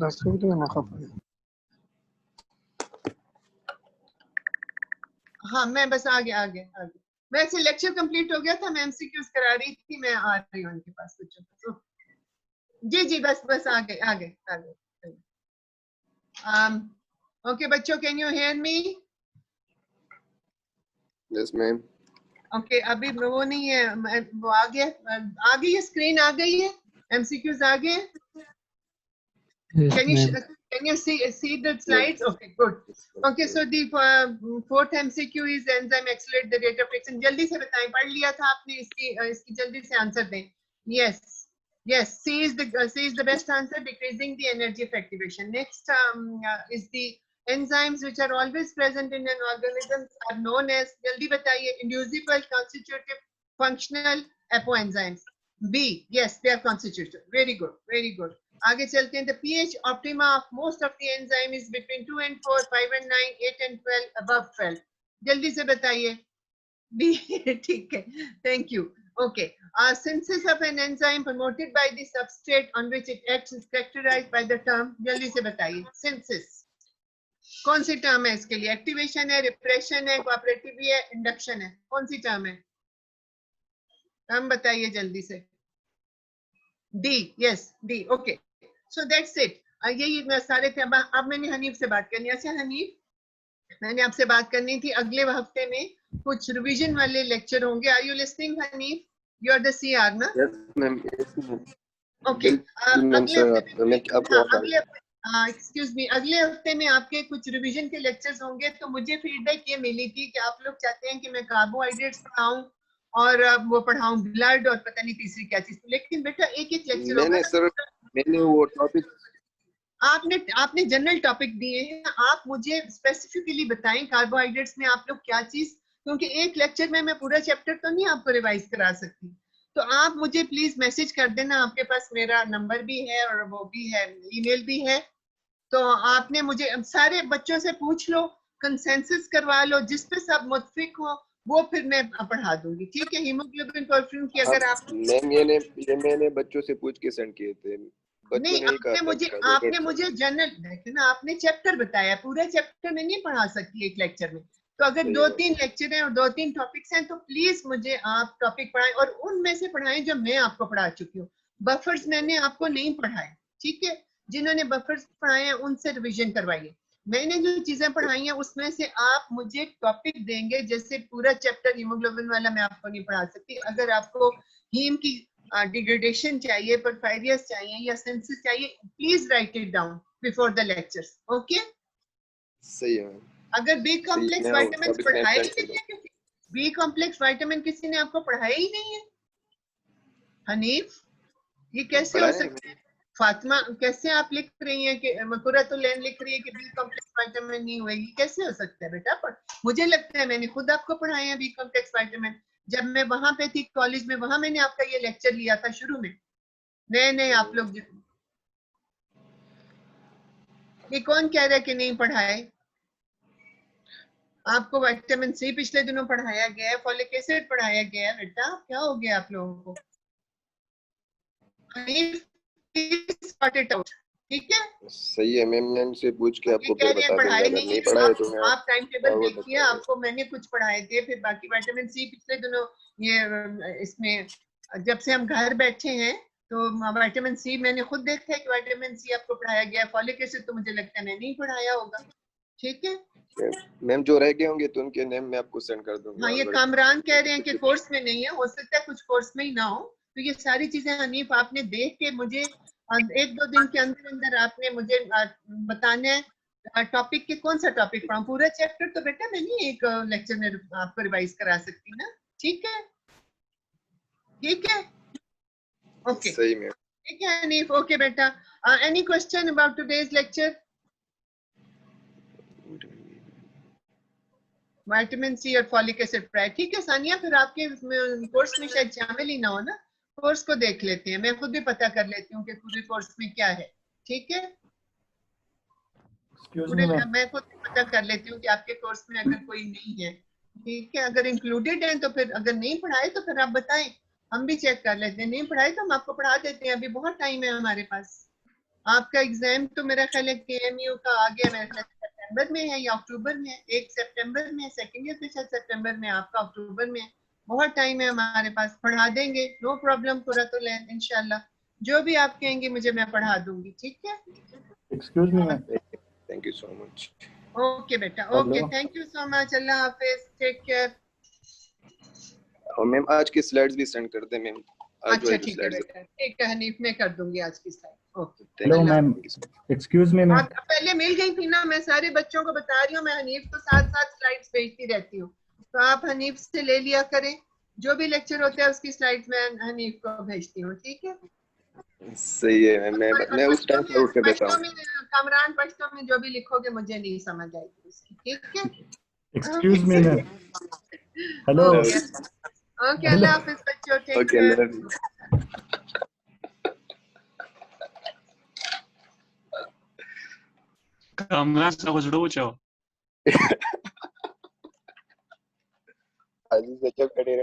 दस्तूर तो ना खबर हाँ मैं बस आगे वैसे लेक्चर कंप्लीट हो गया था, मैं एमसीक्यूज करा रही थी, मैं आ रही हूँ उनके पास बच्चों को। जी बस आगे ओके बच्चों, can you hear me? Yes ma'am okay अभी वो नहीं है, वो आ गई है, स्क्रीन आ गई है, एमसीक्यूज आ गए। Can you see the slides? Okay, good. Okay, so the fourth MCQ is enzyme accelerate the rate of reaction. जल्दी से बताएं, पढ़ लिया था आपने, इसकी जल्दी से आंसर दें। Yes. C is the best answer, decreasing the energy of activation. Next is the enzymes which are always present in an organism are known as, जल्दी बताइए, inducible, constitutive, functional, apoenzymes. B, yes, they are constitutive. Very good. आगे चलते हैं। The pH optima of most of the enzyme is between 2 and 4, 5 and 9, 8 and 12, above 12. जल्दी से बताइए। B, ठीक है, thank you. Okay, synthesis of an enzyme promoted by the substrate on which it acts is characterized by the term, जल्दी से बताइए। synthesis कौन सी term है इसके लिए? एक्टिवेशन है, रिप्रेशन है, कोऑपरेटिव है, इंडक्शन है, कौन सी टर्म है? टर्म बताइए जल्दी से। D, yes, D, okay. So that's it. यही सारे थे। अब मैंने हनीफ से बात करनी है। अच्छा हनीफ, मैंने आपसे बात करनी थी, अगले हफ्ते में कुछ रिवीजन वाले लेक्चर होंगे। Are you listening Hanif? You are the CR ना? Yes ma'am okay, excuse me, अगले हफ्ते में आपके कुछ रिवीजन के लेक्चर्स होंगे। तो मुझे फीडबैक ये मिली थी कि आप लोग चाहते हैं कि मैं कार्बोहाइड्रेट्स पढ़ाऊं और वो पढ़ाऊं ब्लड और पता नहीं तीसरी क्या चीज। लेकिन बेटा एक लेक्चर होगा। मैंने वो टॉपिक आपने जनरल टॉपिक दिए हैं, आप मुझे स्पेसिफिकली बताएं कार्बोहाइड्रेट्स में आप लोग क्या चीज, क्योंकि एक लेक्चर में मैं पूरा चैप्टर तो नहीं आपको रिवाइज करा सकती। तो आप मुझे प्लीज मैसेज कर देना, आपके पास मेरा नंबर भी है और वो भी है, ईमेल भी है। तो आपने मुझे सारे बच्चों से पूछ लो, कंसेंसस करवा लो, जिस पे सब मुत्फिक हो वो फिर मैं पढ़ा दूंगी, ठीक है? हीमोग्लोबिन परफ्यूम की अगर आप मैम ये मैंने बच्चों से पूछ के सेंड किए थे। नहीं, आपने मुझे जनरल देखे ना, आपने चैप्टर बताया, पूरा चैप्टर में नहीं पढ़ा सकती एक लेक्चर में। तो अगर 2-3 लेक्चर हैं और 2-3 टॉपिक्स हैं तो प्लीज मुझे आप टॉपिक पढ़ाएं और उनमें से पढ़ाएं जो मैं आपको पढ़ा चुकी हूँ। बफर्स मैंने आपको नहीं पढ़ाए, ठीक है? जिन्होंने बफर्स पढ़ाए हैं उनसे रिवीजन करवाइए। मैंने जो चीजें पढ़ाई हैं उसमें से आप मुझे टॉपिक देंगे, जैसे पूरा चैप्टर हीमोग्लोबिन वाला मैं आपको नहीं पढ़ा सकती। अगर आपको हीम की डिग्रेडेशन चाहिए, परफायरियस चाहिए या सेंसिस चाहिए, please right it down before the lectures. Okay, सही है मैम। अगर बी कॉम्प्लेक्स मैं विटामिन टॉपिक में पढ़ाए ही सेंड कर नहीं है, बी कॉम्प्लेक्स विटामिन किसी ने आपको पढ़ाया ही नहीं है। हनीफ, ये कैसे हो पढ़ाया है सकता है? फातिमा, कैसे आप लिख रही हैं कि मकुरतुलैन लिख रही है कि बी कॉम्प्लेक्स विटामिन नहीं होगी? कैसे हो सकता है बेटा? मुझे लगता है मैंने खुद आपको पढ़ाया है बी कॉम्प्लेक्स विटामिन। जब मैं वहां पे थी कॉलेज में, वहां मैंने आपका ये लेक्चर लिया था शुरू में, नए आप लोग। ये कौन कह रहा है कि नहीं पढ़ाए? आपको विटामिन सी पिछले दिनों पढ़ाया गया है, फॉलिक एसिड पढ़ाया गया है। बेटा क्या हो गया आप लोगों को? ठीक है, सही है मैम, मैम से पूछ के आपको कह फिर रहे हैं बता पढ़ाए देंगे, अगर नहीं नहीं है। पढ़ा है तो मैं आप टाइम टेबल और वो देखिए, बता आपको मैंने कुछ पढ़ाए थे, फिर बाकी विटामिन सी पिछले दिनों ये इसमें जब से हम घर बैठे हैं तो विटामिन सी मैंने खुद देखा है कि विटामिन सी आपको पढ़ाया गया है। फॉलिक एसिड तो मुझे लगता है मैं नहीं पढ़ाया होगा। ठीक है मैम, जो रह गए होंगे तो उनके नेम मैं आपको सेंड कर दूंगा। हाँ, ये कामरान कह रहे हैं कि कोर्स में नहीं है, हो सकता है कुछ कोर्स में ही ना हो। तो ये सारी चीजें हनीफ आपने देख के मुझे 1-2 दिन के अंदर अंदर आपने मुझे बताना है टॉपिक के कौन सा टॉपिक पढ़ाऊं। पूरा चैप्टर तो बेटा मैं नहीं एक लेक्चर में आपको रिवाइज करा सकती ना। ठीक है, ठीक है, ओके, सही में। ठीक है हनीफ, ओके बेटा। Any question about today's lecture? Vitamin C और फॉलिक एसिड पढ़ाए। ठीक है सानिया, फिर आपके कोर्स में शायद शामिल ही ना हो ना। कोर्स को देख लेते हैं, मैं खुद भी पता कर लेती हूँ कि पूरे कोर्स में क्या है। ठीक है, मैं खुद भी पता कर लेती हूँ कि आपके कोर्स में अगर कोई नहीं है। ठीक है, अगर इंक्लूडेड है तो फिर, अगर नहीं पढ़ाए तो फिर आप बताएं, हम भी चेक कर लेते हैं। नहीं पढ़ाए तो हम आपको पढ़ा देते हैं, अभी बहुत टाइम है हमारे पास। आपका एग्जाम तो मेरा ख्याल है KMU का आ गया, मेरे ख्याल सितंबर में है या अक्टूबर में है। एक सितंबर में, सेकंड ईयर में शायद सितंबर में, आपका अक्टूबर में है। बहुत टाइम है हमारे पास, पढ़ा देंगे, नो प्रॉब्लम। पूरा तो लें इंशाल्लाह, जो भी आप कहेंगे मुझे मैं पढ़ा दूंगी। ठीक है, excuse me ma'am. Thank you so much. Okay बेटा, okay, thank you so much, अल्लाह हाफिज, टेक केयर। और मैम आज की स्लाइड्स भी सेंड कर दें मैम। अच्छा ठीक है बेटा, ठीक है हनीफ, मैं कर दूंगी आज की slide. Okay, hello ma'am, excuse me ma'am. आप पहले मिल गई थी ना, मैं सारे बच्चों को बता रही हूँ, मैं हनीफ को साथ साथ स्लाइड्स भेजती रहती हूँ, तो आप हनीफ से ले लिया करें। जो भी लेक्चर होता है उसकी स्लाइड्स मैं हनीफ को भेजती हूँ। ठीक है, सही है, मैं उस टाइम फॉरवर्ड कर देता हूँ। कामरान पश्तो में जो भी लिखोगे मुझे नहीं समझ आएगी उसकी। ठीक है, excuse me ma'am. Hello. Okay, अल्लाह हाफिज बच्चों, take okay, care. Kamera sa Ucho. Aziz Zachar Kadere,